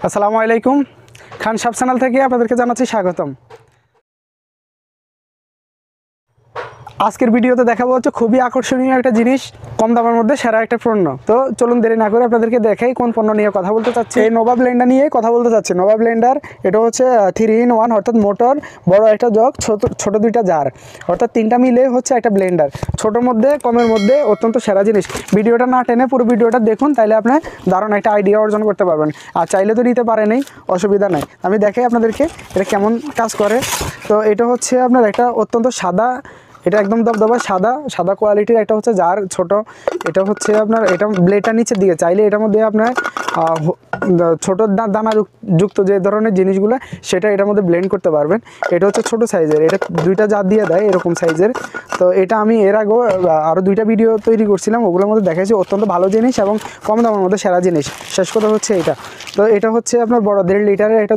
আসসালামু আলাইকুম। খান sub channel থেকে আপনাদেরকে জানাচ্ছি স্বাগতম। আজকের ভিডিওতে দেখাবো হচ্ছে খুবই আকর্ষণীয় একটা জিনিস, কম দামের মধ্যে সেরা একটা পণ্য। তো চলুন দেরি না করে আপনাদেরকে দেখাই কোন পণ্য নিয়ে কথা বলতে চাচ্ছি। এই নোভা ব্লেন্ডার নিয়ে কথা বলতে চাচ্ছি। নোভা ব্লেন্ডার এটা হচ্ছে 3 in 1, অর্থাৎ মোটর, বড় একটা জগ, ছোট দুইটা জার, অর্থাৎ তিনটা মিলে হচ্ছে একটা ব্লেন্ডার। ছোটোর মধ্যে কমের মধ্যে অত্যন্ত সেরা জিনিস। ভিডিওটা না টেনে পুরো ভিডিওটা দেখুন, তাইলে আপনি দারুণ একটা আইডিয়া অর্জন করতে পারবেন। আর চাইলে তো নিতে পারেনই, অসুবিধা নাই। আমি দেখাই আপনাদেরকে এটা কেমন কাজ করে। তো এটা হচ্ছে আপনার একটা অত্যন্ত সাদা, এটা একদম দবদবা সাদা কোয়ালিটির একটা হচ্ছে জার, ছোট। এটা হচ্ছে আপনার, এটা ব্লেডটা নিচের দিকে, চাইলে এটার মধ্যে আপনার ছোট দানা যুক্ত যে ধরনের জিনিসগুলো সেটা এটার মধ্যে ব্লেন্ড করতে পারবেন। এটা হচ্ছে ছোট সাইজের, এটা দুইটা জার দিয়ে দেয় এরকম সাইজের। তো এটা আমি এর আগেও আরও দুইটা ভিডিও তৈরি করছিলাম, ওগুলোর মধ্যে দেখাচ্ছি অত্যন্ত ভালো জিনিস এবং কম দামের মধ্যে সেরা জিনিস। শেষ কথা হচ্ছে এটা। তো এটা হচ্ছে আপনার বড় 1.5 লিটারের একটা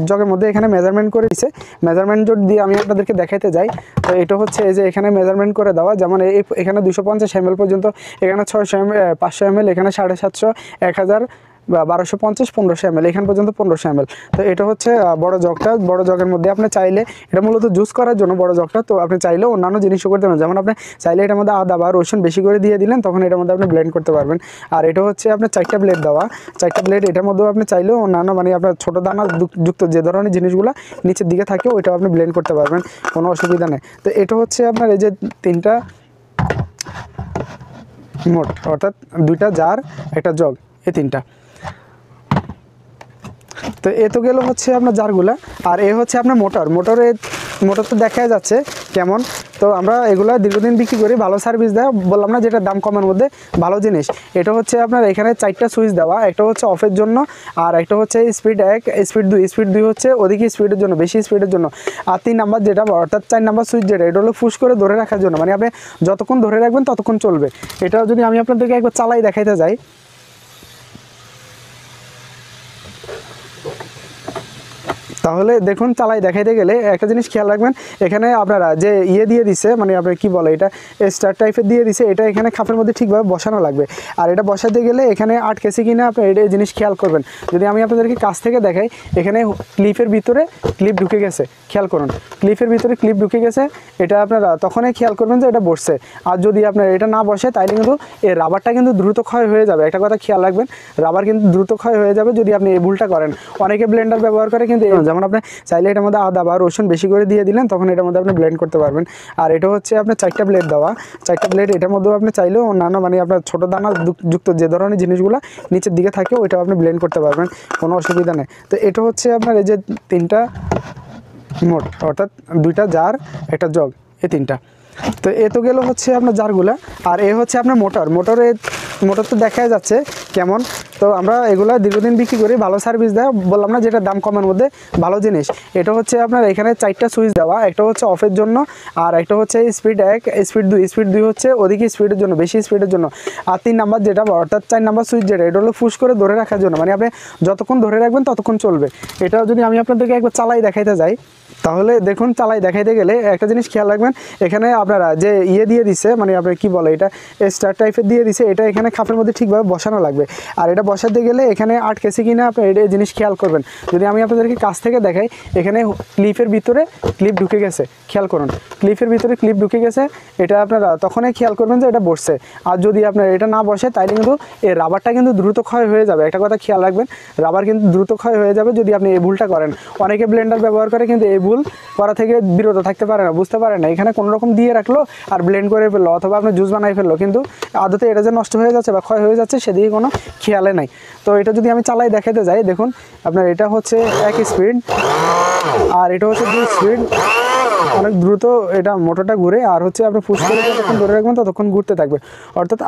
জগের মধ্যে এখানে মেজারমেন্ট করে দিছে। মেজারমেন্ট জোট দিয়ে আমি আপনাদেরকে দেখাইতে যাই। তো এটা হচ্ছে এই যে এখানে মেজারমেন্ট করে দেওয়া, যেমন এখানে 250 ml পর্যন্ত, এখানে 600 ml, 500 ml, এখানে 750, 1000 বা 1250, 1500 ml, এখান পর্যন্ত 1500 ml। তো এটা হচ্ছে বড় জগটা। বড় জগের মধ্যে আপনি চাইলে, এটা মূলত জুস করার জন্য বড় জগটা, তো আপনি চাইলে অন্যান্য জিনিসও করতে পারেন। যেমন আপনি চাইলে এটার মধ্যে আদা বা রসুন বেশি করে দিয়ে দিলেন, তখন এটার মধ্যে আপনি ব্লেন্ড করতে পারবেন। আর এটা হচ্ছে আপনার 4টা ব্লেড দেওয়া, 4টা ব্লেড। এটার মধ্যেও আপনি চাইলেও অন্যান্য মানে আপনার ছোটো দানা যুক্ত যে ধরনের জিনিসগুলো নিচের দিকে থাকে ওইটাও আপনি ব্লেন্ড করতে পারবেন, কোনো অসুবিধা নেই। তো এটা হচ্ছে আপনার এই যে 3টা মোট, অর্থাৎ 2টা জার, একটা জগ, এই 3টা। তো এ তো গেল হচ্ছে আপনার জারগুলা। আর এ হচ্ছে আপনার মোটর তো দেখা যাচ্ছে কেমন। তো আমরা এগুলো দীর্ঘদিন বিক্রি করি, ভালো সার্ভিস দেয়, বললাম না, যেটা দাম কমের মধ্যে ভালো জিনিস। এটা হচ্ছে আপনার এখানে 4টা সুইচ দেওয়া, একটা হচ্ছে অফের জন্য, আর একটা হচ্ছে স্পিড 1, স্পিড 2 হচ্ছে অধিক স্পিডের জন্য, বেশি স্পিডের জন্য। আর 3 নাম্বার যেটা, অর্থাৎ 4 নাম্বার সুইচ যেটা, এটা হলো ফুস করে ধরে রাখার জন্য, মানে আপনি যতক্ষণ ধরে রাখবেন ততক্ষণ চলবে। এটা যদি আমি আপনাদেরকে একবার চালাই দেখাইতে যাই, তাহলে দেখুন, চালাই দেখাইতে গেলে একটা জিনিস খেয়াল রাখবেন। এখানে আপনারা যে দিয়ে দিছে, মানে আপনার কি বলে, এটা স্টার টাইপের দিয়ে দিছে, এটা এখানে খাপের মধ্যে ঠিকভাবে বসানো লাগবে। আর এটা বসাতে গেলে এখানে আটকেছে কিনা আপনি এটা জিনিস খেয়াল করবেন। যদি আমি আপনাদেরকে কাছ থেকে দেখাই, এখানে ক্লিপের ভিতরে ক্লিপ ঢুকে গেছে, খেয়াল করুন, ক্লিপের ভিতরে ক্লিপ ঢুকে গেছে। এটা আপনারা তখনই খেয়াল করবেন যে এটা বসছে। আর যদি আপনার এটা না বসে, তাইলে কিন্তু এই রাবারটা কিন্তু দ্রুত ক্ষয় হয়ে যাবে। একটা কথা খেয়াল রাখবেন, রাবার কিন্তু দ্রুত ক্ষয় হয়ে যাবে যদি আপনি এই ভুলটা করেন। অনেকে ব্লেন্ডার ব্যবহার করে, কিন্তু যেমন আপনি চাইলে এটার মধ্যে আদা বা রসুন বেশি করে দিয়ে দিলেন, তখন এটার মধ্যে আপনি ব্লেন্ড করতে পারবেন। আর এটা হচ্ছে আপনার 4টা ব্লেড দেওয়া, 4টা ব্লেড। এটার মধ্যেও আপনি চাইলেও অন্যান্য মানে আপনার ছোটো দানা যুক্ত যে ধরনের জিনিসগুলো নিচের দিকে থাকে ওইটাও আপনি ব্লেন্ড করতে পারবেন, কোনো অসুবিধা নেই। তো এটা হচ্ছে আপনার এই যে 3টা মোট, অর্থাৎ 2টা জার, একটা জগ, এই 3টা। তো এ তো গেল হচ্ছে আপনার জারগুলা। আর এ হচ্ছে আপনার মোটর তো দেখা যাচ্ছে কেমন। তো আমরা এগুলো দীর্ঘদিন বিক্রি করি, ভালো সার্ভিস দেয়, বললাম না, যেটা দাম কমের মধ্যে ভালো জিনিস। এটা হচ্ছে আপনার এখানে 4টা সুইচ দেওয়া, একটা হচ্ছে অফের জন্য, আর একটা হচ্ছে স্পিড 1, স্পিড 2 হচ্ছে অধিক স্পিডের জন্য, বেশি স্পিডের জন্য। আর 3 নাম্বার যেটা, অর্থাৎ 4 নাম্বার সুইচ যেটা, এটা হলো ফুস করে ধরে রাখার জন্য, মানে আপনি যতক্ষণ ধরে রাখবেন ততক্ষণ চলবে। এটা যদি আমি আপনাদেরকে একবার চালাই দেখাইতে যাই, তাহলে দেখুন, চালাই দেখাইতে গেলে একটা জিনিস খেয়াল রাখবেন। এখানে আপনারা যে দিয়ে দিছে, মানে আপনার কি বলে, এটা স্টার টাইপের দিয়ে দিছে, এটা এখানে খাপের মধ্যে ঠিকভাবে বসানো লাগবে। আর এটা বসাতে গেলে এখানে আটকেছে কিনা আপনি এটা জিনিস খেয়াল করবেন। যদি আমি আপনাদেরকে কাছ থেকে দেখাই, এখানে ক্লিপের ভিতরে ক্লিপ ঢুকে গেছে, খেয়াল করুন, ক্লিপের ভিতরে ক্লিপ ঢুকে গেছে। এটা আপনারা তখনই খেয়াল করবেন যে এটা বসছে। আর যদি আপনার এটা না বসে, তাইলে কিন্তু এই রাবারটা কিন্তু দ্রুত ক্ষয় হয়ে যাবে। একটা কথা খেয়াল রাখবেন, রাবার কিন্তু দ্রুত ক্ষয় হয়ে যাবে যদি আপনি এই ভুলটা করেন। অনেকে ব্লেন্ডার ব্যবহার করে, কিন্তু এই ভুল করা থেকে বিরত থাকতে পারে না, বুঝতে পারে না, এখানে কোনো রকম দিয়ে রাখলো আর ব্লেন্ড করে ফেললো, অথবা আপনি জুস বানাই ফেললো, কিন্তু আদতে এটা যে নষ্ট হয়ে যাচ্ছে বা ক্ষয় হয়ে যাচ্ছে সেদিকে কোনো খেয়ালে নাই। তো এটা যদি আমি চালাই দেখাতে যাই, দেখুন আপনার এটা হচ্ছে 1 স্পিড, আর এটা হচ্ছে 2 স্পিড, অনেক দ্রুত এটা মোটরটা ঘুরে। আর হচ্ছে আপনি পুশ করে যতক্ষণ ধরে রাখবেন ততক্ষণ ঘুরতে থাকবে। অর্থাৎ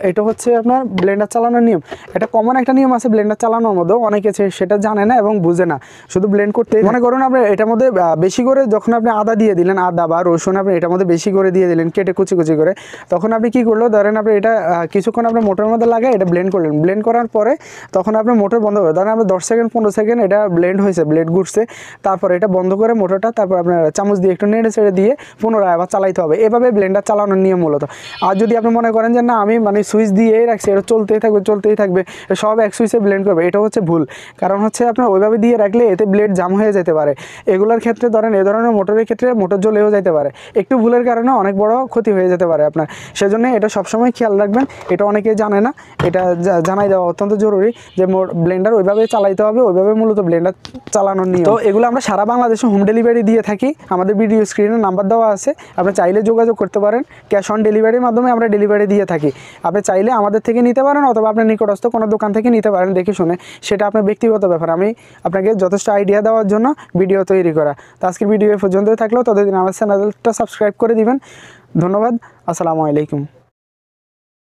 এটা হচ্ছে আপনার ব্লেন্ডার চালানোর নিয়ম। এটা কমন একটা নিয়ম আছে ব্লেন্ডার চালানোর মধ্যেও, অনেকে সেটা জানে না এবং বুঝে না, শুধু ব্লেন্ড করতে। মনে করুন আপনি এটার মধ্যে বেশি করে, যখন আপনি আদা দিয়ে দিলেন, আদা বা রসুন আপনি এটার মধ্যে বেশি করে দিয়ে দিলেন, কেটে কুচি করে, তখন আপনি কি করলো, ধরেন আপনি এটা কিছুক্ষণ আপনি মোটরের মধ্যে লাগাই এটা ব্লেন্ড করলেন। ব্লেন্ড করার পরে তখন আপনি মোটর বন্ধ করে, ধরেন আপনি 10 সেকেন্ড 15 সেকেন্ড এটা ব্লেন্ড হয়েছে, ব্লেড ঘুরছে, তারপর এটা বন্ধ করে মোটরটা, তারপর আপনার চামচ দিয়ে একটু একটু নেড়ে ছেড়ে দিয়ে পুনরায় আবার চালাইতে হবে। এভাবে ব্লেন্ডার চালানোর নিয়ম মূলত। আর যদি আপনি মনে করেন যে না আমি মানে সুইচ দিয়েই রাখছি, এটা চলতেই থাকবে সব এক সুইচে ব্লেন্ড করবে, এটা হচ্ছে ভুল। কারণ হচ্ছে আপনার ওইভাবে দিয়ে রাখলে এতে ব্লেড জাম হয়ে যেতে পারে। এগুলোর ক্ষেত্রে ধরেন এ ধরনের মোটরের ক্ষেত্রে মোটর জ্বলেও যেতে পারে, একটু ভুলের কারণে অনেক বড় ক্ষতি হয়ে যেতে পারে আপনার। সেজন্য এটা সবসময় খেয়াল রাখবেন, এটা অনেকে জানে না, এটা জানাই দেওয়া অত্যন্ত জরুরি যে ব্লেন্ডার ওইভাবে চালাইতে হবে, ওইভাবে মূলত ব্লেন্ডার চালানোর নিয়ম। তো এগুলো আমরা সারা বাংলাদেশে হোম ডেলিভারি দিয়ে থাকি। আমাদের ভিডিও স্ক্রিনে নাম্বার দেওয়া আছে, আপনি চাইলে যোগাযোগ করতে পারেন। ক্যাশ অন ডেলিভারির মাধ্যমে আমরা ডেলিভারি দিয়ে থাকি। আপনি চাইলে আমাদের থেকে নিতে পারেন অথবা আপনার নিকটস্থ কোনো দোকান থেকে নিতে পারেন দেখে শুনে, সেটা আপনার ব্যক্তিগত ব্যাপার। আমি আপনাকে যথেষ্ট আইডিয়া দেওয়ার জন্য ভিডিও তৈরি করা। তো আজকের ভিডিও পর্যন্ত থাকলেও ততদিন আমার চ্যানেলটা সাবস্ক্রাইব করে দিবেন। ধন্যবাদ। আসসালামু আলাইকুম।